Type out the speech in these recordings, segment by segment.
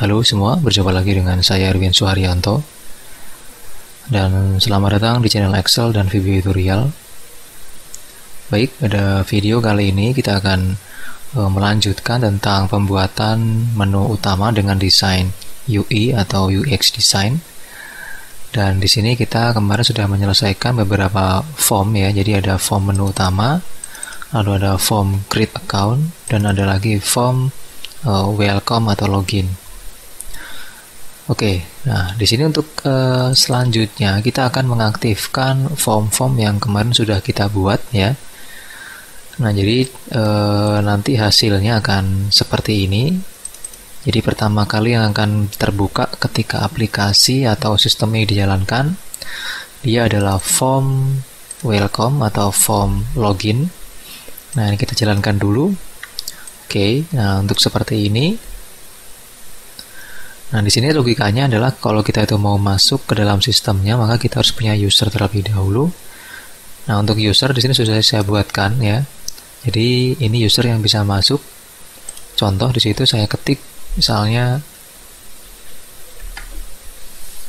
Halo semua, berjumpa lagi dengan saya Erwin Suharyanto. Dan selamat datang di channel Excel dan VB Tutorial. Baik, pada video kali ini kita akan melanjutkan tentang pembuatan menu utama dengan desain UI atau UX design. Dan di sini kita kemarin sudah menyelesaikan beberapa form ya. Jadi ada form menu utama, lalu ada form create account, dan ada lagi form welcome atau login. Oke, nah di sini untuk selanjutnya kita akan mengaktifkan form-form yang kemarin sudah kita buat ya. Nah jadi nanti hasilnya akan seperti ini. Jadi pertama kali yang akan terbuka ketika aplikasi atau sistem ini dijalankan, dia adalah form welcome atau form login. Nah ini kita jalankan dulu. Oke, nah untuk seperti ini. Nah, di sini logikanya adalah kalau kita itu mau masuk ke dalam sistemnya, maka kita harus punya user terlebih dahulu. Nah, untuk user di sini sudah saya buatkan ya. Jadi ini user yang bisa masuk. Contoh di situ saya ketik misalnya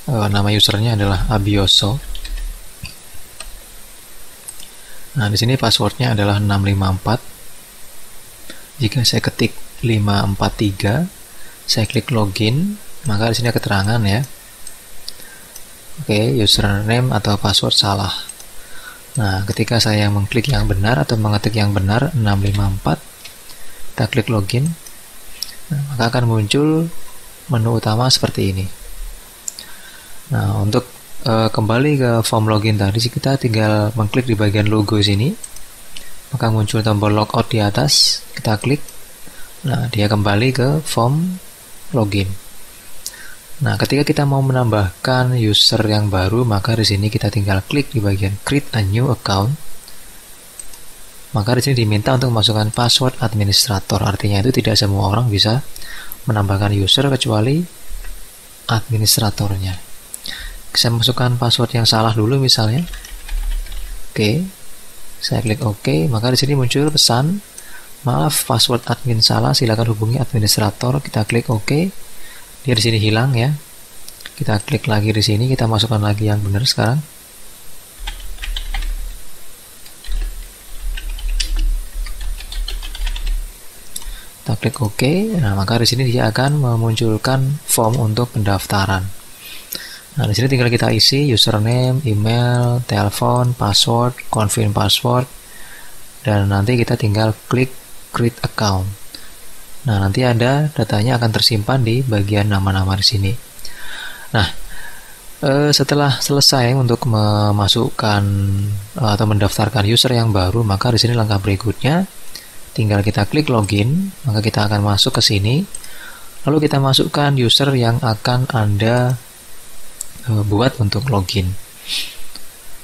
nama usernya adalah Abioso. Nah, di sini passwordnya adalah 654. Jika saya ketik 543, saya klik login, maka di sini keterangan ya. Oke, username atau password salah. Nah, ketika saya mengklik yang benar atau mengetik yang benar 654, kita klik login, maka akan muncul menu utama seperti ini. Nah, untuk kembali ke form login tadi, kita tinggal mengklik di bagian logo sini, maka muncul tombol logout di atas, kita klik. Nah, dia kembali ke form login. Nah, ketika kita mau menambahkan user yang baru, maka di sini kita tinggal klik di bagian create a new account. Maka di sini diminta untuk memasukkan password administrator. Artinya itu tidak semua orang bisa menambahkan user kecuali administratornya. Saya masukkan password yang salah dulu misalnya. Oke. Saya klik OK, maka di sini muncul pesan, maaf, password admin salah, silakan hubungi administrator. Kita klik OK. Dia di sini hilang ya. Kita klik lagi di sini, kita masukkan lagi yang benar sekarang. Kita klik OK. Nah, maka di sini dia akan memunculkan form untuk pendaftaran. Nah, di sini tinggal kita isi username, email, telepon, password, confirm password, dan nanti kita tinggal klik create account. Nah, nanti ada datanya akan tersimpan di bagian nama-nama di sini. Nah, setelah selesai untuk memasukkan atau mendaftarkan user yang baru, maka di sini langkah berikutnya tinggal kita klik login, maka kita akan masuk ke sini. Lalu kita masukkan user yang akan Anda buat untuk login.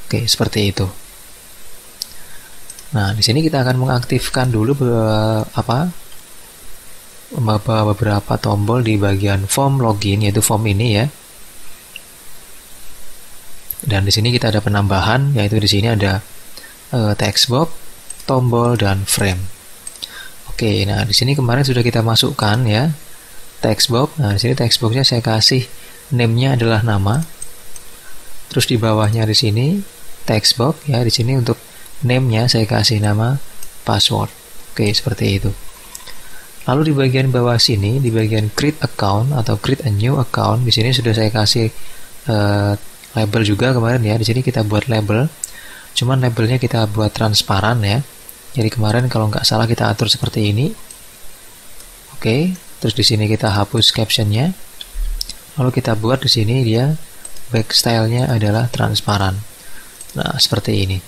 Oke, seperti itu. Nah, di sini kita akan mengaktifkan dulu beberapa tombol di bagian form login, yaitu form ini ya. Dan di sini kita ada penambahan, yaitu di sini ada text box, tombol, dan frame. Oke, nah di sini kemarin sudah kita masukkan ya text box. Nah, di sini text boxnya saya kasih name-nya adalah nama. Terus di bawahnya di sini text box ya, di sini untuk name-nya saya kasih nama password. Oke, seperti itu. Lalu di bagian bawah sini, di bagian create account atau create a new account, di sini sudah saya kasih label juga kemarin ya. Di sini kita buat label, cuman labelnya kita buat transparan ya. Jadi kemarin kalau nggak salah kita atur seperti ini. Oke, terus di sini kita hapus captionnya. Lalu kita buat di sini dia back style-nya adalah transparan. Nah, seperti ini.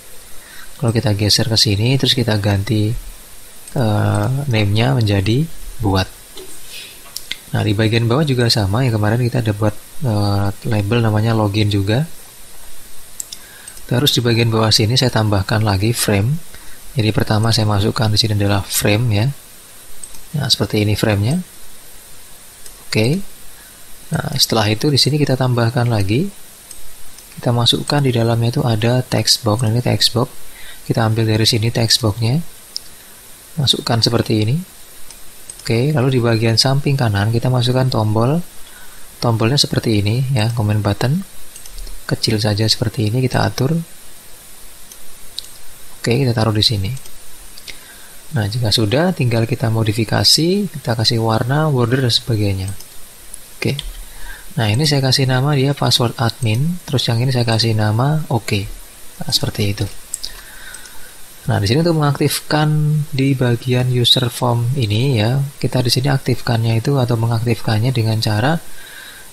Kalau kita geser ke sini, terus kita ganti name-nya menjadi buat. Nah, di bagian bawah juga sama, yang kemarin kita ada buat label namanya login juga. Terus di bagian bawah sini saya tambahkan lagi frame. Jadi pertama saya masukkan di sini adalah frame ya. Nah, seperti ini frame-nya. Oke. Nah, setelah itu di sini kita tambahkan lagi. Kita masukkan di dalamnya itu ada text box. Nah, ini text box. Kita ambil dari sini text box-nya. Masukkan seperti ini. Oke, lalu di bagian samping kanan kita masukkan tombol. Tombolnya seperti ini ya, comment button. Kecil saja seperti ini kita atur. Oke, kita taruh di sini. Nah, jika sudah, tinggal kita modifikasi, kita kasih warna, border dan sebagainya. Oke. Nah, ini saya kasih nama dia password admin, terus yang ini saya kasih nama oke. Nah, seperti itu. Nah, di sini untuk mengaktifkan di bagian user form ini ya, kita di sini aktifkannya itu atau mengaktifkannya dengan cara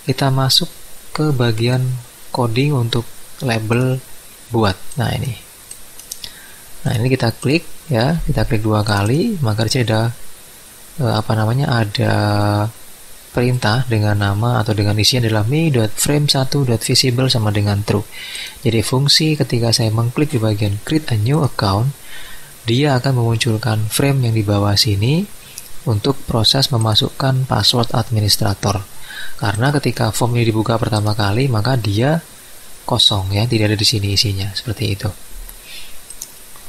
kita masuk ke bagian coding untuk label buat. Nah, ini. Nah, ini kita klik ya, kita klik 2 kali, maka di sini ada ada perintah dengan nama atau dengan isinya adalah me.frame1.visible sama dengan true. Jadi fungsi ketika saya mengklik di bagian create a new account, dia akan memunculkan frame yang di bawah sini untuk proses memasukkan password administrator. Karena ketika form ini dibuka pertama kali, maka dia kosong ya, tidak ada di sini isinya, seperti itu.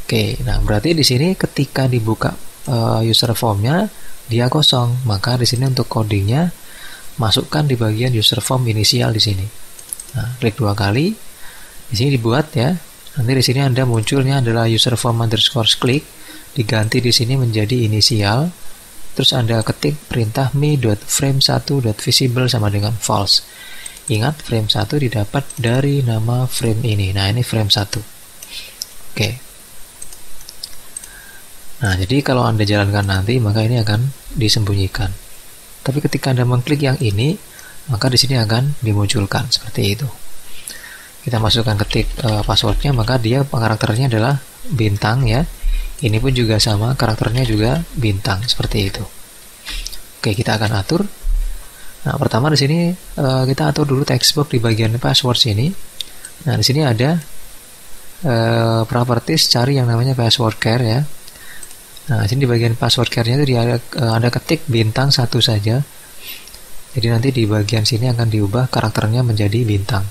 Oke, nah berarti di sini ketika dibuka user formnya dia kosong, maka di sini untuk codingnya masukkan di bagian user form inisial di sini. Nah, klik 2 kali, di sini dibuat ya. Nanti di sini Anda munculnya adalah user form underscore click, diganti di sini menjadi inisial. Terus Anda ketik perintah me.frame1.visible sama dengan false. Ingat, frame 1 didapat dari nama frame ini. Nah, ini frame 1. Oke. Nah, jadi kalau Anda jalankan nanti, maka ini akan disembunyikan. Tapi ketika Anda mengklik yang ini, maka di sini akan dimunculkan seperti itu. Kita masukkan ketik passwordnya, maka dia karakternya adalah bintang ya. Ini pun juga sama, karakternya juga bintang seperti itu. Oke, kita akan atur. Nah, pertama di sini kita atur dulu text box di bagian password sini. Nah, di sini ada properties, cari yang namanya password care ya. Nah, sini di bagian password care-nya itu ada ketik bintang 1 saja. Jadi nanti di bagian sini akan diubah karakternya menjadi bintang.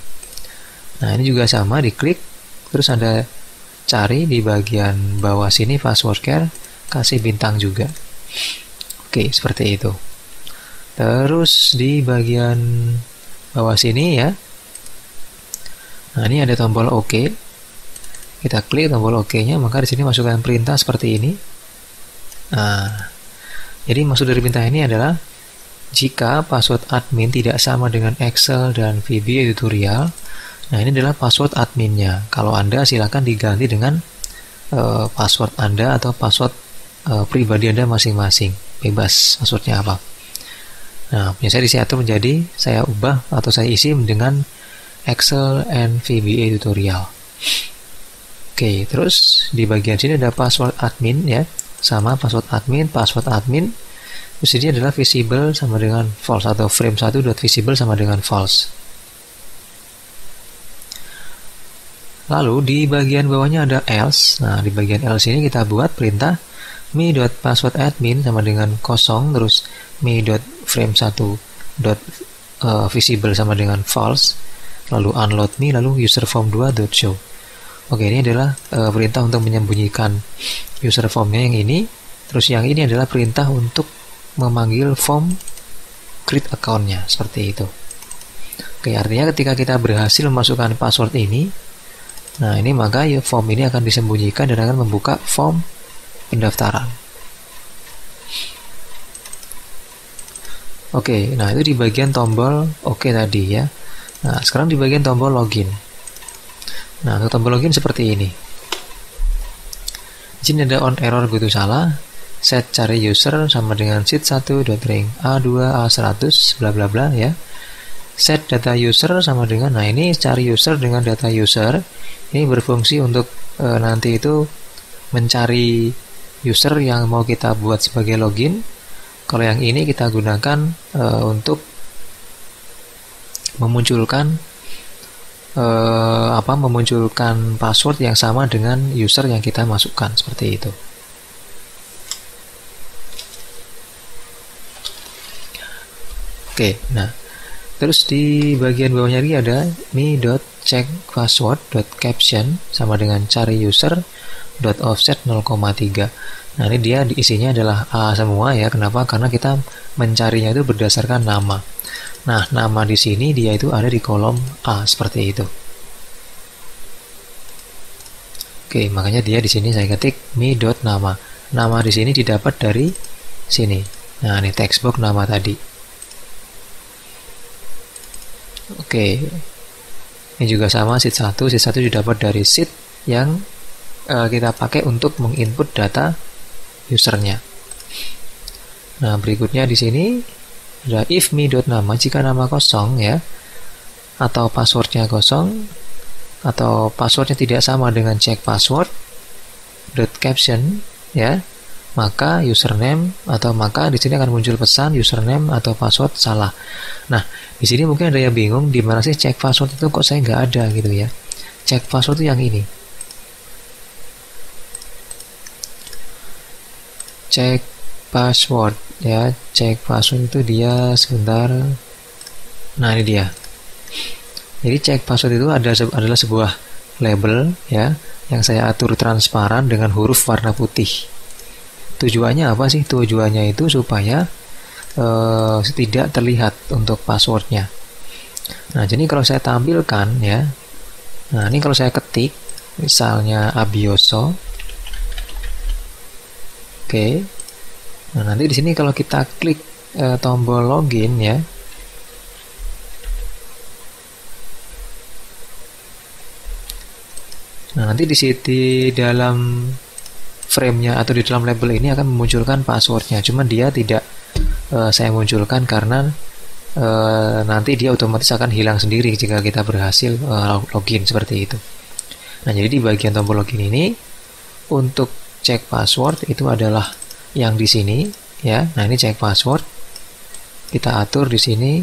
Nah, ini juga sama, diklik, terus Anda cari di bagian bawah sini password care, kasih bintang juga. Oke, seperti itu. Terus di bagian bawah sini ya. Nah, ini ada tombol OK. Kita klik tombol OK-nya, maka di sini masukkan perintah seperti ini. Nah, jadi maksud dari perintah ini adalah jika password admin tidak sama dengan Excel dan VBA tutorial, nah ini adalah password adminnya. Kalau Anda silakan diganti dengan password Anda atau password pribadi Anda masing-masing. Bebas passwordnya apa. Nah, punya saya diatur menjadi saya ubah atau saya isi dengan Excel and VBA tutorial. Oke, terus di bagian sini ada password admin ya. Sama password admin. Terus ini adalah visible sama dengan false atau frame1.visible sama dengan false. Lalu di bagian bawahnya ada else. Nah, di bagian else ini kita buat perintah me.passwordadmin sama dengan kosong, terus me.frame1.visible sama dengan false, lalu unload me, lalu userform2.show. Oke, ini adalah perintah untuk menyembunyikan user formnya yang ini. Terus yang ini adalah perintah untuk memanggil form create account-nya, seperti itu. Oke, artinya ketika kita berhasil memasukkan password ini, nah ini maka ya form ini akan disembunyikan dan akan membuka form pendaftaran. Oke, nah itu di bagian tombol OK tadi ya. Nah, sekarang di bagian tombol login. Nah, untuk tombol login seperti ini. Di sini ada on error gitu salah. Set cari user sama dengan sheet1.ring A2 A100 bla bla bla ya. Set data user sama dengan, nah ini cari user dengan data user. Ini berfungsi untuk nanti itu mencari user yang mau kita buat sebagai login. Kalau yang ini kita gunakan untuk memunculkan memunculkan password yang sama dengan user yang kita masukkan, seperti itu. Oke, nah terus di bagian bawahnya lagi ada me.checkpassword.caption sama dengan cari user.offset 0,3. Nah, ini dia isinya adalah A semua ya. Kenapa? Karena kita mencarinya itu berdasarkan nama. Nah, nama di sini dia itu ada di kolom A seperti itu. Oke, makanya dia di sini saya ketik mi.nama. Nama di sini didapat dari sini. Nah, ini textbox nama tadi. Oke. Ini juga sama sheet 1. Sheet 1 didapat dari sheet yang kita pakai untuk menginput data usernya. Nah, berikutnya di sini ada if mi.nama, jika nama kosong ya, atau passwordnya kosong, atau passwordnya tidak sama dengan check password .caption ya, maka username atau maka di sini akan muncul pesan username atau password salah. Nah, di sini mungkin ada yang bingung di mana sih check password itu, kok saya nggak ada gitu ya. Check password itu yang ini. Check password ya, check password itu dia sebentar. Nah, ini dia. Jadi check password itu adalah sebuah label ya yang saya atur transparan dengan huruf warna putih. Tujuannya apa sih? Tujuannya itu supaya tidak terlihat untuk passwordnya. Nah, jadi kalau saya tampilkan ya, nah ini kalau saya ketik misalnya Abioso, oke. Nah, nanti di sini kalau kita klik tombol login ya, nah nanti di dalam frame-nya atau di dalam label ini akan memunculkan passwordnya. Cuman dia tidak saya munculkan karena nanti dia otomatis akan hilang sendiri jika kita berhasil login seperti itu. Nah, jadi di bagian tombol login ini untuk cek password itu adalah yang di sini ya. Nah, ini cek password. Kita atur di sini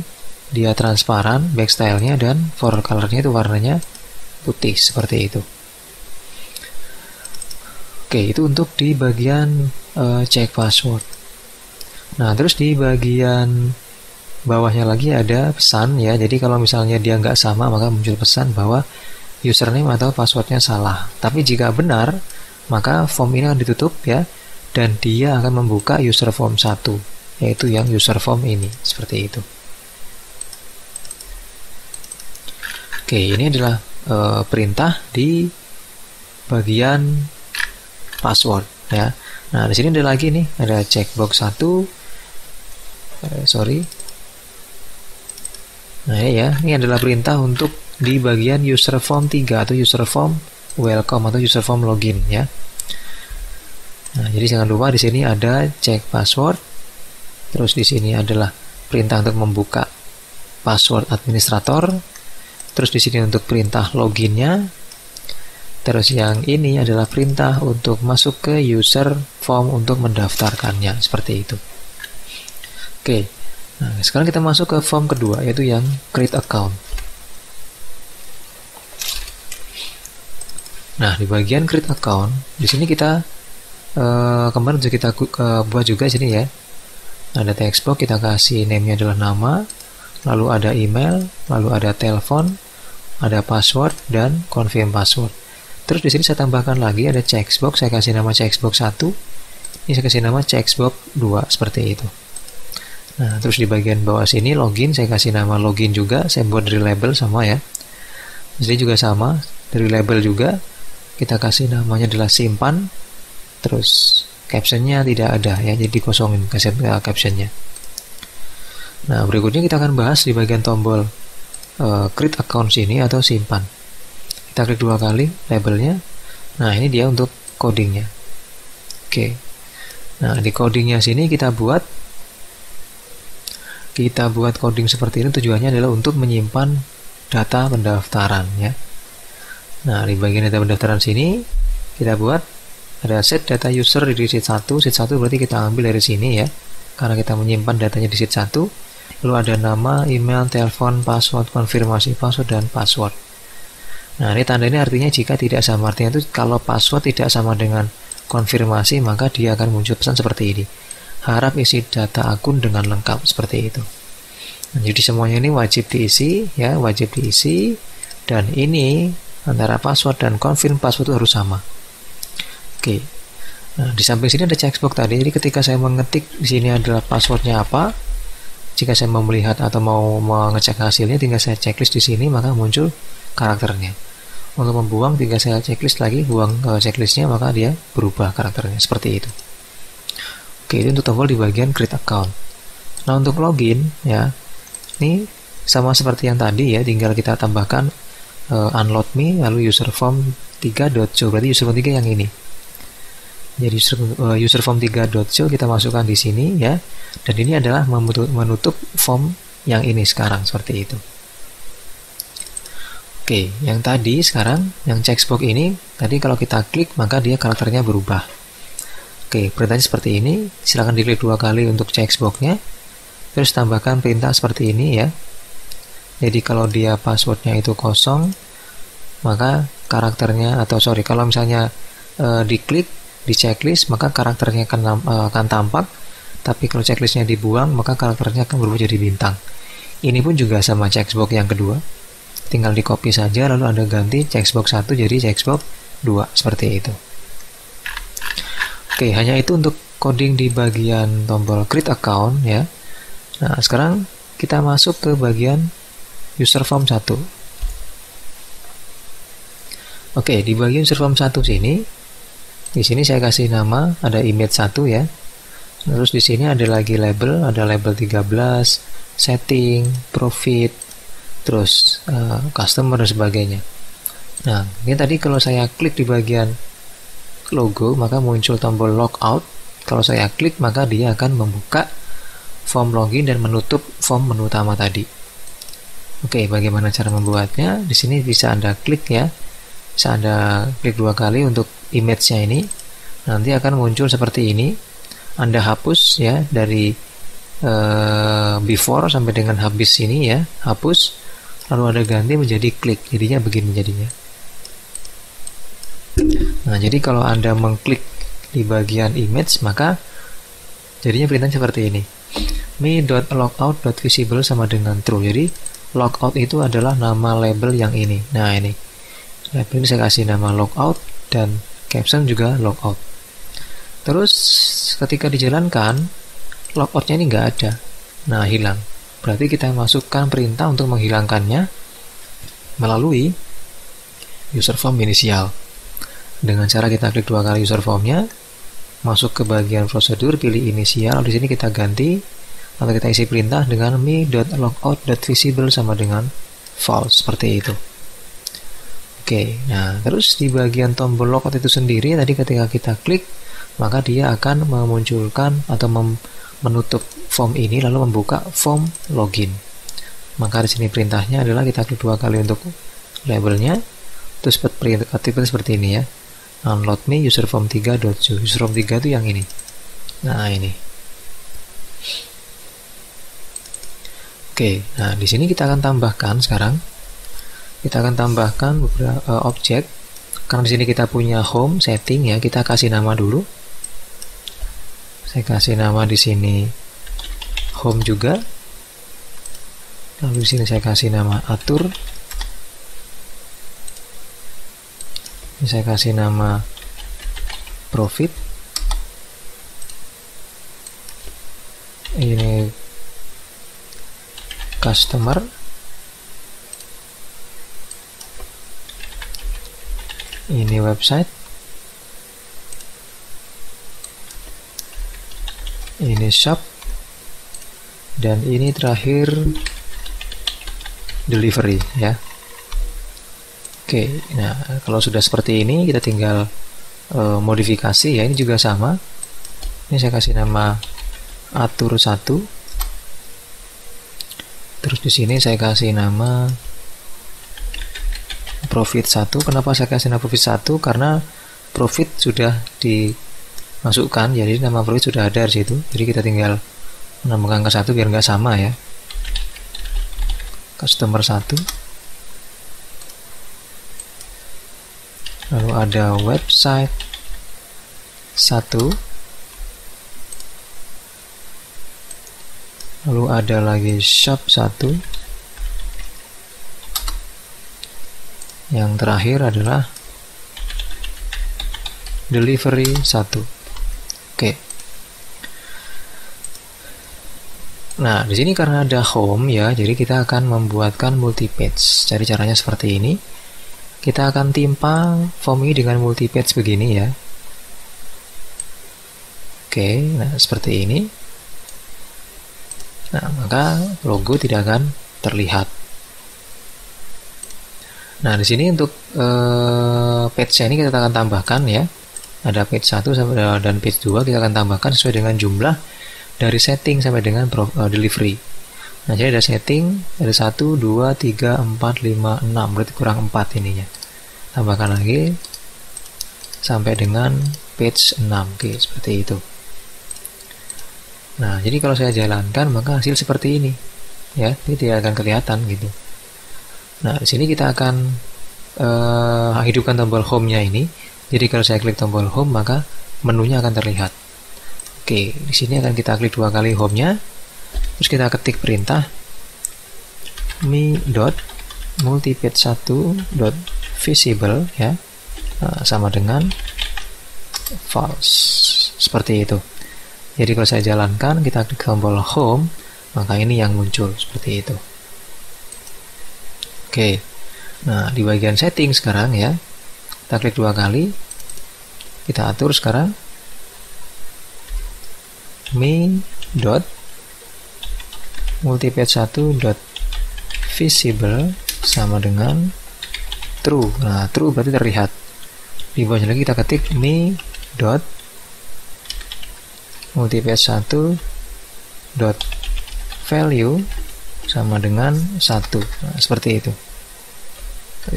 dia transparan backstyle-nya dan for color-nya itu warnanya putih seperti itu. Oke, itu untuk di bagian cek password. Nah, terus di bagian bawahnya lagi ada pesan ya. Jadi kalau misalnya dia nggak sama, maka muncul pesan bahwa username atau passwordnya salah. Tapi jika benar, maka form ini akan ditutup ya, dan dia akan membuka user form 1, yaitu yang user form ini, seperti itu. Oke, ini adalah perintah di bagian password ya. Nah, di sini ada lagi nih, ada checkbox 1. Nah, ini adalah perintah untuk di bagian user form 3 atau user form welcome atau user form login ya. Nah, jadi jangan lupa di sini ada check password. Terus di sini adalah perintah untuk membuka password administrator. Terus di sini untuk perintah loginnya. Terus yang ini adalah perintah untuk masuk ke user form untuk mendaftarkannya, seperti itu. Oke, nah sekarang kita masuk ke form kedua, yaitu yang create account. Nah, di bagian create account, di sini kita kemarin sudah kita buat juga sini ya. Ada textbox, kita kasih name-nya adalah nama, lalu ada email, lalu ada telepon, ada password dan confirm password. Terus di sini saya tambahkan lagi ada checkbox, saya kasih nama checkbox 1. Ini saya kasih nama checkbox 2 seperti itu. Nah, terus di bagian bawah sini login, saya kasih nama login juga, saya buat dari label sama ya. Di sini juga sama, dari label juga kita kasih namanya adalah simpan. Terus captionnya tidak ada ya, jadi kosongin captionnya. Nah, berikutnya kita akan bahas di bagian tombol create account sini atau simpan. Kita klik 2 kali labelnya. Nah, ini dia untuk codingnya. Oke. Nah, di codingnya sini kita buat coding seperti ini. Tujuannya adalah untuk menyimpan data pendaftaran ya. Nah, di bagian data pendaftaran sini kita buat ada set data user di sheet 1. Sheet 1 berarti kita ambil dari sini ya, karena kita menyimpan datanya di sheet 1. Lalu ada nama, email, telepon, password, konfirmasi password, dan password. Nah, ini tanda ini artinya jika tidak sama. Artinya itu kalau password tidak sama dengan konfirmasi, maka dia akan muncul pesan seperti ini. Harap isi data akun dengan lengkap, seperti itu. Nah, jadi semuanya ini wajib diisi ya, wajib diisi, dan ini antara password dan confirm password itu harus sama. Oke. Nah, di samping sini ada checkbox tadi. Jadi ketika saya mengetik di sini adalah passwordnya apa, jika saya mau melihat atau mau mengecek hasilnya, tinggal saya checklist di sini, maka muncul karakternya. Untuk membuang, tinggal saya checklist lagi, buang checklistnya, maka dia berubah karakternya seperti itu. Oke, itu untuk tombol di bagian create account. Nah, untuk login ya, ini sama seperti yang tadi ya, tinggal kita tambahkan unload me lalu user form 3.show. Berarti user form 3 yang ini. Jadi user form 3.show kita masukkan di sini ya. Dan ini adalah menutup form yang ini sekarang seperti itu. Oke, yang tadi sekarang yang checkbox ini tadi kalau kita klik maka dia karakternya berubah. Oke, perintahnya seperti ini. Silakan diklik 2 kali untuk checkboxnya. Terus tambahkan perintah seperti ini ya. Jadi kalau dia passwordnya itu kosong, maka karakternya kalau misalnya diklik di checklist, maka karakternya akan tampak. Tapi kalau checklistnya dibuang, maka karakternya akan berubah jadi bintang. Ini pun juga sama checkbox yang kedua. Tinggal di copy saja, lalu Anda ganti checkbox 1 jadi checkbox 2 seperti itu. Oke, hanya itu untuk coding di bagian tombol create account ya. Nah, sekarang kita masuk ke bagian user form 1. Oke, di bagian user form 1 sini, di sini saya kasih nama, ada image 1 ya. Terus di sini ada lagi label, ada label 13, setting, profit, terus customer dan sebagainya. Nah, ini tadi kalau saya klik di bagian logo, maka muncul tombol logout. Kalau saya klik, maka dia akan membuka form login dan menutup form menu utama tadi. Oke, bagaimana cara membuatnya? Di sini bisa Anda klik ya. Bisa Anda klik 2 kali untuk image-nya ini. Nanti akan muncul seperti ini. Anda hapus ya dari before sampai dengan habis ini ya. Hapus. Lalu Anda ganti menjadi klik. Jadinya begini jadinya. Nah, jadi kalau Anda mengklik di bagian image, maka jadinya perintah seperti ini. me.logout.visible sama dengan true. Jadi logout itu adalah nama label yang ini. Nah, ini label ini saya kasih nama logout dan caption juga logout. Terus ketika dijalankan, logoutnya ini nggak ada. Nah, hilang. Berarti kita masukkan perintah untuk menghilangkannya melalui user form inisial. Dengan cara kita klik 2 kali user formnya, masuk ke bagian prosedur, pilih inisial. Di sini kita ganti atau kita isi perintah dengan me.logout.visible sama dengan false seperti itu. Oke, nah terus di bagian tombol logout itu sendiri tadi ketika kita klik, maka dia akan memunculkan atau menutup form ini lalu membuka form login. Maka di sini perintahnya adalah kita klik 2 kali untuk labelnya, terus perintah seperti ini ya. Unload me user form 3.show. User form 3 itu yang ini. Nah, ini. Oke, nah di sini kita akan tambahkan sekarang. Kita akan tambahkan beberapa objek. Karena di sini kita punya home setting ya, kita kasih nama dulu. Saya kasih nama di sini home juga. Lalu di sini saya kasih nama atur. Ini saya kasih nama profit. Ini customer. Ini website. Ini shop. Dan ini terakhir delivery ya. Oke, nah kalau sudah seperti ini kita tinggal modifikasi ya. Ini juga sama. Ini saya kasih nama atur 1. Terus di sini saya kasih nama profit 1. Kenapa saya kasih nama profit 1? Karena profit sudah dimasukkan, jadi nama profit sudah ada di situ. Jadi kita tinggal menambahkan ke 1 biar nggak sama ya. Customer 1. Lalu ada website 1. Lalu ada lagi shop 1. Yang terakhir adalah delivery 1. Oke. Nah, di sini karena ada home ya, jadi kita akan membuatkan multi page. Jadi caranya seperti ini. Kita akan timpa form ini dengan multi page begini ya. Oke, nah seperti ini. Nah, maka logo tidak akan terlihat. Nah, di sini untuk page-nya ini kita akan tambahkan ya. Ada page 1 dan page 2 kita akan tambahkan sesuai dengan jumlah dari setting sampai dengan delivery. Nah, jadi ada setting, ada 1, 2, 3, 4, 5, 6, berarti kurang 4 ininya. Tambahkan lagi sampai dengan page 6. Oke, seperti itu. Nah, jadi kalau saya jalankan maka hasil seperti ini. Ya, ini tidak akan kelihatan gitu. Nah, di sini kita akan hidupkan tombol home-nya ini. Jadi kalau saya klik tombol home maka menunya akan terlihat. Oke, di sini akan kita klik 2 kali home-nya. Terus kita ketik perintah mi.multipage1.visible ya. Nah, sama dengan false. Seperti itu. Jadi kalau saya jalankan, kita klik tombol home, maka ini yang muncul seperti itu. Oke. Nah, di bagian setting sekarang ya. Kita klik 2 kali. Kita atur sekarang mi.multipage1.visible sama dengan true. Nah, true berarti terlihat. Di bawahnya lagi kita ketik mi.multipage1.value sama dengan 1. Nah, seperti itu.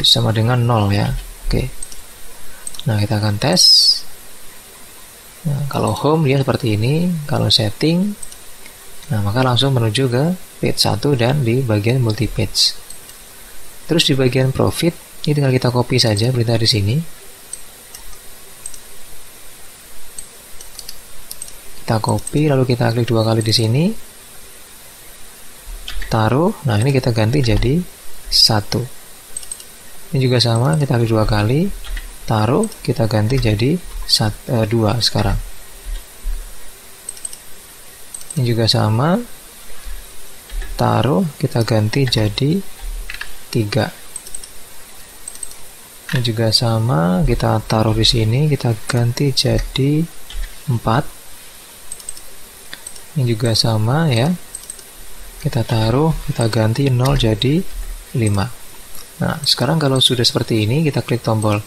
Sama dengan 0 ya. Oke. Nah, kita akan tes. Nah, kalau home dia seperti ini, kalau setting, nah maka langsung menuju ke page 1 dan di bagian multi page. Terus di bagian profit, ini tinggal kita copy saja berita di sini. Kita copy, lalu kita klik 2 kali di sini, taruh. Nah, ini kita ganti jadi 1. Ini juga sama, kita klik 2 kali, taruh, kita ganti jadi 2 sekarang. Ini juga sama, taruh, kita ganti jadi 3. Ini juga sama, kita taruh di sini, kita ganti jadi 4. Ini juga sama ya, kita taruh, kita ganti 0 jadi 5. Nah, sekarang kalau sudah seperti ini, kita klik tombol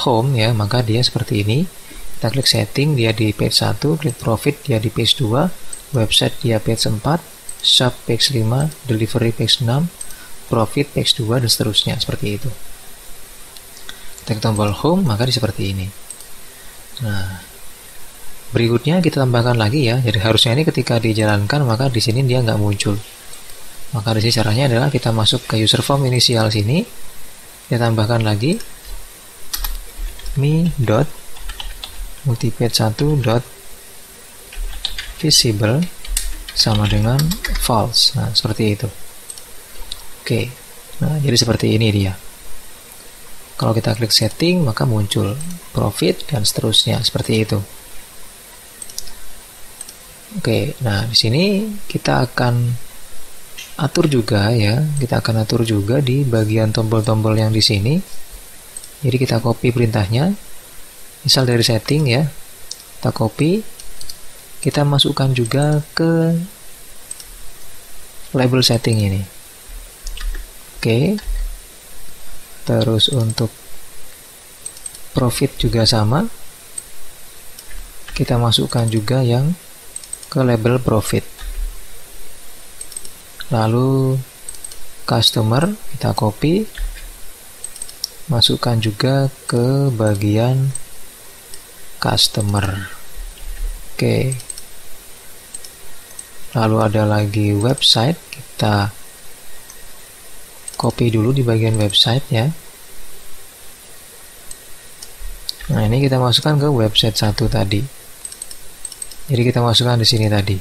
home ya, maka dia seperti ini. Kita klik setting, dia di page 1, klik profit, dia di page 2, website dia page 4, shop page 5, delivery page 6, profit page 2, dan seterusnya, seperti itu. Kita klik tombol home, maka dia seperti ini. Nah, berikutnya kita tambahkan lagi ya, jadi harusnya ini ketika dijalankan, maka di sini dia nggak muncul. Maka di sini caranya adalah kita masuk ke user form inisial sini, kita tambahkan lagi mi.multipage1.visible sama dengan false. Nah, seperti itu. Oke. Nah, jadi seperti ini dia. Kalau kita klik setting, maka muncul profit dan seterusnya, seperti itu. Oke. Nah, di sini kita akan atur juga ya. Kita akan atur juga di bagian tombol-tombol yang di sini. Jadi kita copy perintahnya, misal dari setting ya, kita copy, kita masukkan juga ke label setting ini. Oke, terus untuk profit juga sama, kita masukkan juga yang ke label profit. Lalu customer kita copy, masukkan juga ke bagian customer. Oke. Lalu ada lagi website, kita copy dulu di bagian website ya. Nah, ini kita masukkan ke website 1 tadi. Jadi kita masukkan di sini tadi.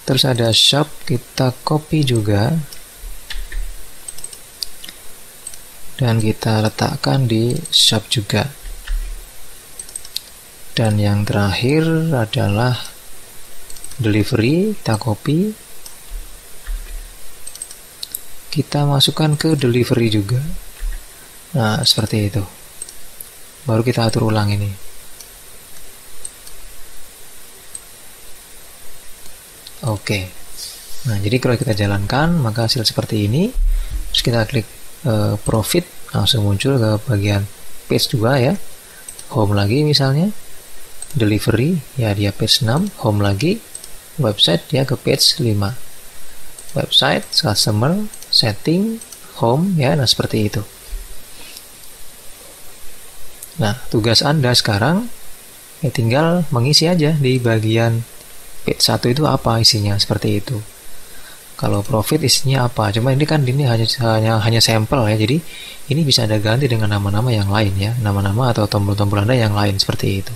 Terus ada shop, kita copy juga. Dan kita letakkan di shop juga. Dan yang terakhir adalah delivery, kita copy, kita masukkan ke delivery juga. Nah, seperti itu. Baru kita atur ulang ini. Oke. Nah, jadi kalau kita jalankan, maka hasil seperti ini. Terus kita klik profit, langsung muncul ke bagian page 2 ya. Home lagi misalnya. Delivery, ya dia page 6. Home lagi. Website, ya ke page 5. Website, customer, setting, home, ya. Nah, seperti itu. Nah, tugas Anda sekarang ya tinggal mengisi aja di bagian page 1 itu apa isinya, seperti itu. Kalau profit isinya apa? Cuma ini kan ini hanya sampel ya. Jadi ini bisa Anda ganti dengan nama-nama yang lain ya, nama-nama atau tombol-tombol Anda yang lain seperti itu.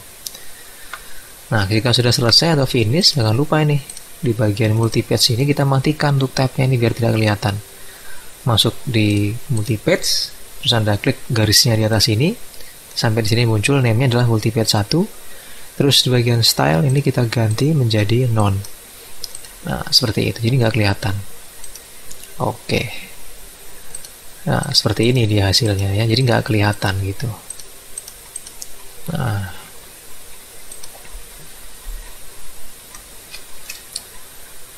Nah, jika sudah selesai atau finish, jangan lupa ini di bagian multi page ini kita matikan untuk tabnya ini biar tidak kelihatan. Masuk di multi page, terus Anda klik garisnya di atas ini. Sampai di sini muncul name-nya adalah multipage 1. Terus di bagian style ini kita ganti menjadi none. Nah, seperti itu. Jadi nggak kelihatan. Oke. Nah, seperti ini dia hasilnya ya. Jadi nggak kelihatan gitu. Nah.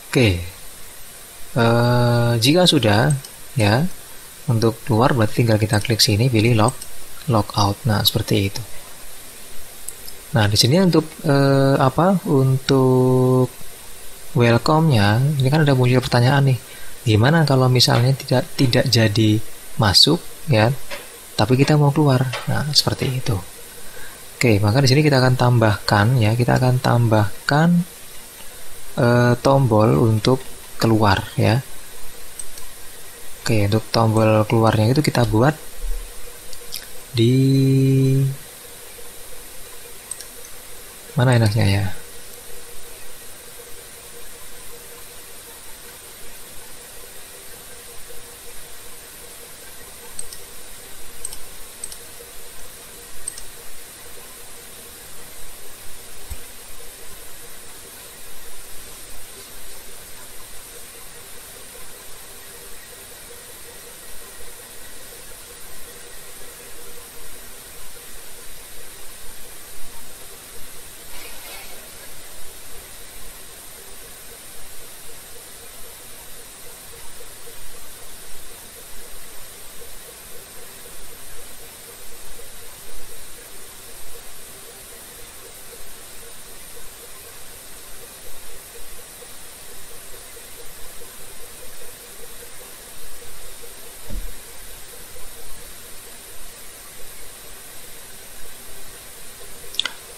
Oke. Jika sudah ya, untuk keluar berarti tinggal kita klik sini, pilih logout. Nah, seperti itu. Nah, di sini untuk untuk welcome-nya, ini kan ada muncul pertanyaan nih. Gimana kalau misalnya tidak jadi masuk ya, tapi kita mau keluar. Nah, seperti itu. Oke, maka di sini kita akan tambahkan ya, kita akan tambahkan tombol untuk keluar ya. Oke, untuk tombol keluarnya itu kita buat di mana enaknya ya?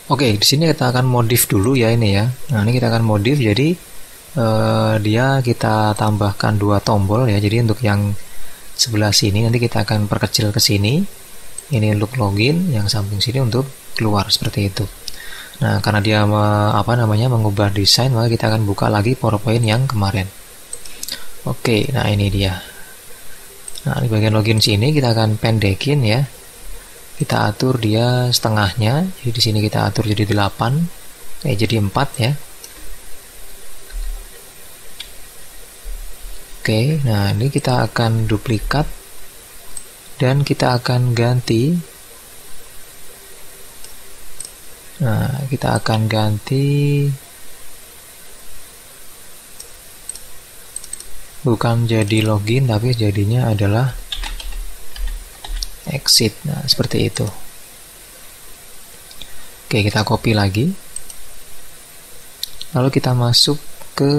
Oke, di sini kita akan modif dulu ya ini ya. Nah, ini kita akan modif jadi dia kita tambahkan 2 tombol ya. Jadi untuk yang sebelah sini nanti kita akan perkecil ke sini. Ini untuk login, yang samping sini untuk keluar seperti itu. Nah, karena dia mengubah desain, maka kita akan buka lagi PowerPoint yang kemarin. Oke, nah ini dia. Nah, di bagian login sini kita akan pendekin ya. Kita atur dia setengahnya, jadi di sini kita atur jadi 8, jadi 4 ya. Oke, nah ini kita akan duplikat dan kita akan ganti. Nah, kita akan ganti bukan jadi login tapi jadinya adalah exit. Nah, seperti itu. Oke, kita copy lagi. Lalu kita masuk ke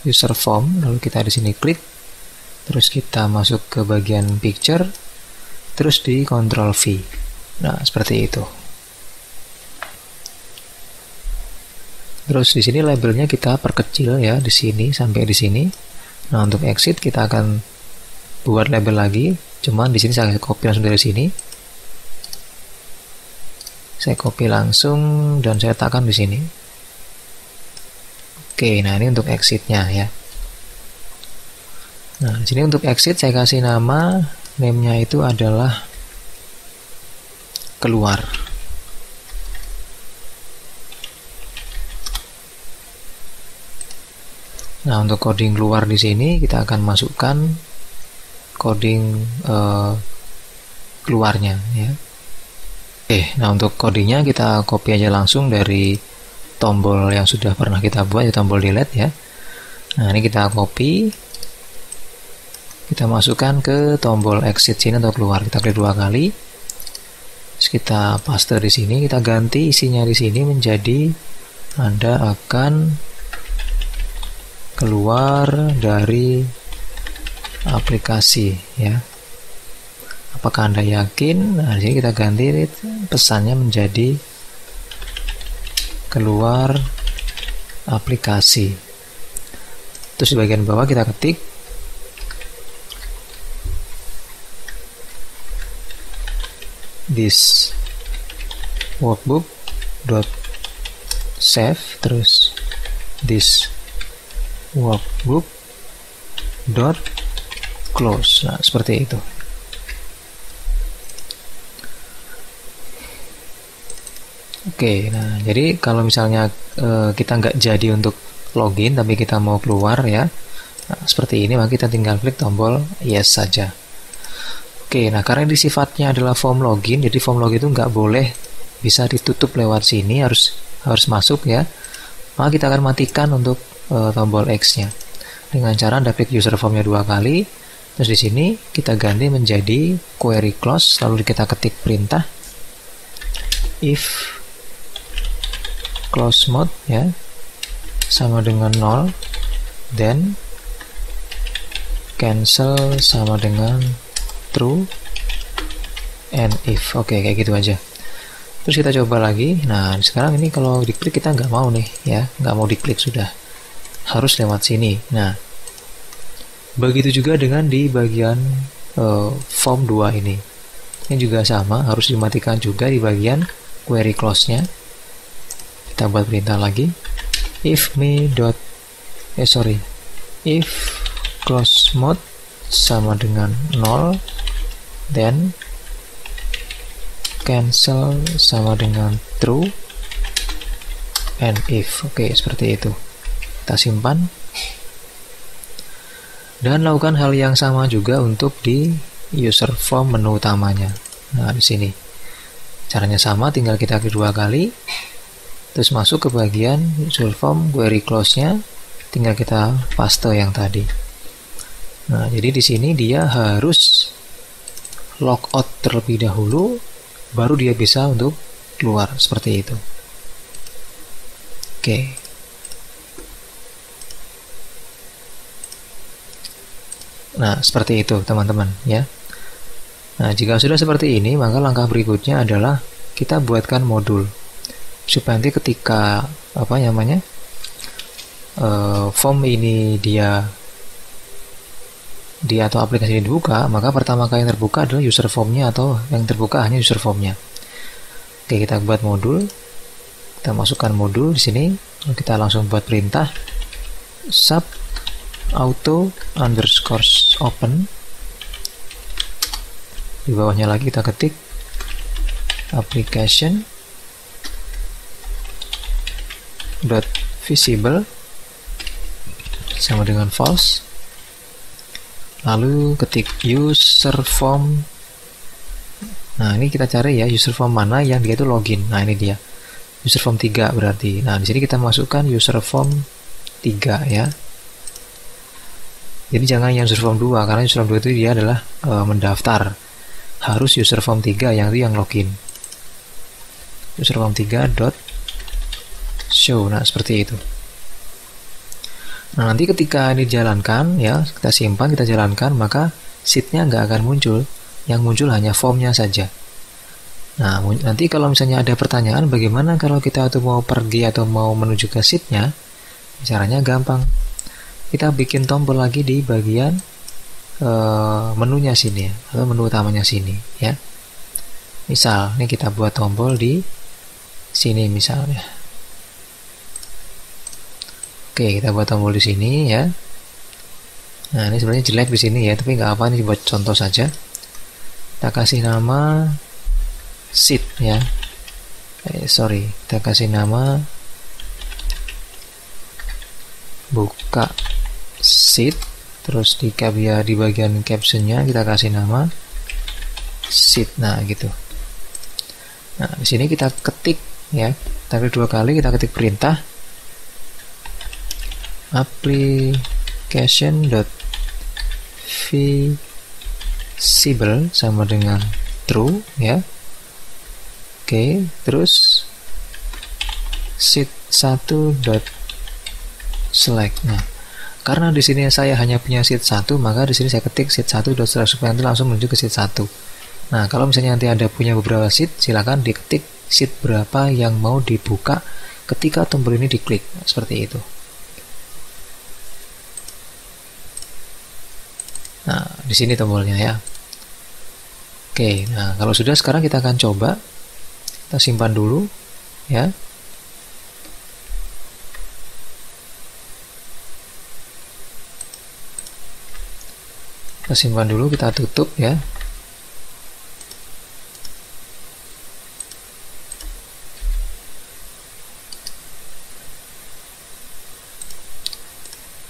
user form, lalu kita di sini klik. Terus kita masuk ke bagian picture, terus di Ctrl V. Nah, seperti itu. Terus di sini labelnya kita perkecil ya, di sini sampai di sini. Nah, untuk exit kita akan buat label lagi. Cuman di sini saya copy langsung dari sini. Saya copy langsung dan saya letakkan di sini. Oke, nah ini untuk exitnya ya. Nah, di sini untuk exit saya kasih nama, name-nya itu adalah keluar. Nah, untuk coding keluar di sini kita akan masukkan coding keluarnya ya. Oke, nah untuk codingnya kita copy aja langsung dari tombol yang sudah pernah kita buat, ya tombol delete ya. Nah, ini kita copy, kita masukkan ke tombol exit sini atau keluar. Kita klik 2 kali. Terus kita paste di sini, kita ganti isinya di sini menjadi Anda akan keluar dari aplikasi ya. Apakah Anda yakin? Nah, di sini kita ganti pesannya menjadi keluar aplikasi. Terus di bagian bawah kita ketik this workbook dot save, terus this workbook dot close. Nah, seperti itu. Oke, nah jadi kalau misalnya kita nggak jadi untuk login tapi kita mau keluar ya, nah, seperti ini, maka kita tinggal klik tombol yes saja. Oke, nah karena ini sifatnya adalah form login, jadi form login itu nggak boleh bisa ditutup lewat sini, harus masuk ya. Maka kita akan matikan untuk tombol X-nya dengan cara Anda klik user formnya 2 kali, terus di sini kita ganti menjadi query close, lalu kita ketik perintah if close mode ya sama dengan 0, then cancel sama dengan true, and if. Oke, kayak gitu aja. Terus kita coba lagi. Nah, sekarang ini kalau diklik kita nggak mau nih ya, nggak mau diklik, sudah harus lewat sini. Nah, begitu juga dengan di bagian form 2 ini. Ini juga sama, harus dimatikan juga di bagian query close-nya. Kita buat perintah lagi if close mode sama dengan 0, then cancel sama dengan true, and if. Oke, seperti itu. Kita simpan dan lakukan hal yang sama juga untuk di user form menu utamanya. Nah, di sini caranya sama, tinggal kita klik 2 kali. Terus masuk ke bagian user form query close-nya, tinggal kita paste yang tadi. Nah, jadi di sini dia harus logout terlebih dahulu, baru dia bisa untuk keluar seperti itu. Oke. Nah, seperti itu teman-teman ya. Nah, jika sudah seperti ini, maka langkah berikutnya adalah kita buatkan modul supaya nanti ketika form ini dia atau aplikasi ini dibuka, maka pertama kali yang terbuka adalah user formnya, atau yang terbuka hanya user formnya. Oke, kita buat modul, kita masukkan modul di sini, lalu kita langsung buat perintah sub auto underscore open. Di bawahnya lagi kita ketik application dot visible sama dengan false, lalu ketik user form. Nah, ini kita cari ya user form mana yang dia itu login. Nah, ini dia user form 3 berarti. Nah, di sini kita masukkan user form 3 ya. Jadi jangan yang user form 2, karena user form 2 itu dia adalah mendaftar. Harus user form 3 yang itu yang login. User form 3 dot show. Nah, seperti itu. Nah, nanti ketika ini dijalankan ya, kita simpan, kita jalankan, maka sheet-nya nggak akan muncul, yang muncul hanya formnya saja. Nah, nanti kalau misalnya ada pertanyaan bagaimana kalau kita tuh mau pergi atau mau menuju ke sheet-nya, caranya gampang. Kita bikin tombol lagi di bagian menunya sini ya, atau menu utamanya sini ya. Misal, ini kita buat tombol di sini misalnya. Oke, kita buat tombol di sini ya. Nah, ini sebenarnya jelek di sini ya, tapi nggak apa, ini buat contoh saja. Kita kasih nama sheet ya. Kita kasih nama buka sheet, terus di bagian captionnya kita kasih nama sheet. Nah, gitu. Nah, di sini kita ketik ya, tapi 2 kali kita ketik perintah application.visible sama dengan true ya. Oke, terus sheet1.select. Nah, karena di sini saya hanya punya sheet 1, maka di sini saya ketik sheet1.select supaya nanti langsung menuju ke sheet 1. Nah, kalau misalnya nanti Anda punya beberapa sheet, silakan diketik sheet berapa yang mau dibuka ketika tombol ini diklik. Nah, seperti itu. Nah, di sini tombolnya ya. Oke, nah kalau sudah, sekarang kita akan coba. Kita simpan dulu ya. Kita simpan dulu, kita tutup ya.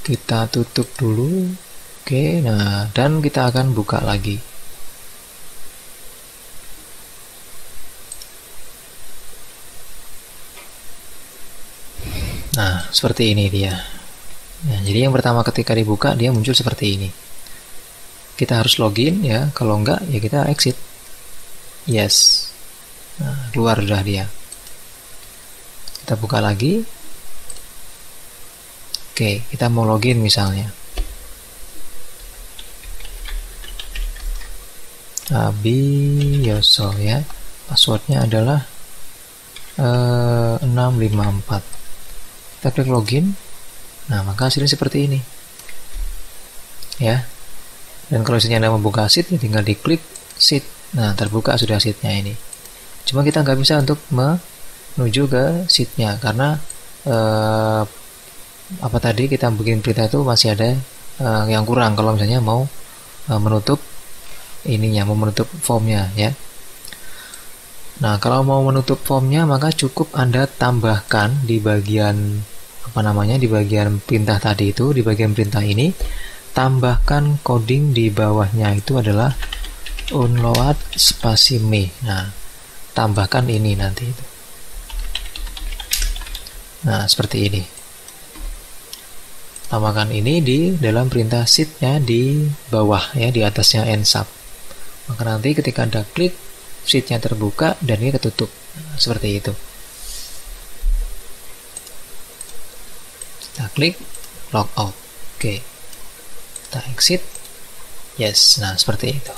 Kita tutup dulu. Oke, nah dan kita akan buka lagi. Nah, seperti ini dia. Nah, jadi yang pertama ketika dibuka dia muncul seperti ini. Kita harus login ya, kalau enggak ya kita exit. Yes. Nah, keluar udah dia. Kita buka lagi. Oke, kita mau login misalnya. Abioso ya. Passwordnya adalah 654. Kita klik login. Nah, maka hasilnya seperti ini ya. Dan kalau misalnya Anda membuka sheet, ya tinggal diklik sheet. Nah, terbuka sudah sheetnya ini. Cuma kita nggak bisa untuk menuju ke sheetnya karena apa tadi kita bikin perintah itu masih ada yang kurang kalau misalnya mau menutup ininya, mau menutup formnya ya. Nah, kalau mau menutup formnya maka cukup Anda tambahkan di bagian di bagian perintah tadi itu, di bagian perintah ini tambahkan coding di bawahnya itu adalah unload spasi me. Nah, tambahkan ini nanti itu. Nah, seperti ini. Tambahkan ini di dalam perintah sheetnya di bawah ya, di atasnya ensub. Maka nanti ketika Anda klik, sheetnya terbuka dan ini ketutup. Nah, seperti itu. Kita klik logout. Oke. Kita exit. Yes. Nah, seperti itu.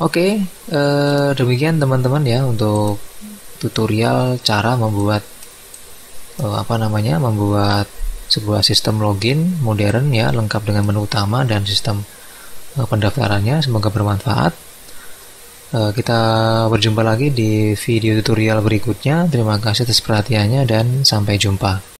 Oke, demikian teman-teman ya untuk tutorial cara membuat membuat sebuah sistem login modern ya, lengkap dengan menu utama dan sistem pendaftarannya. Semoga bermanfaat. Kita berjumpa lagi di video tutorial berikutnya. Terima kasih atas perhatiannya dan sampai jumpa.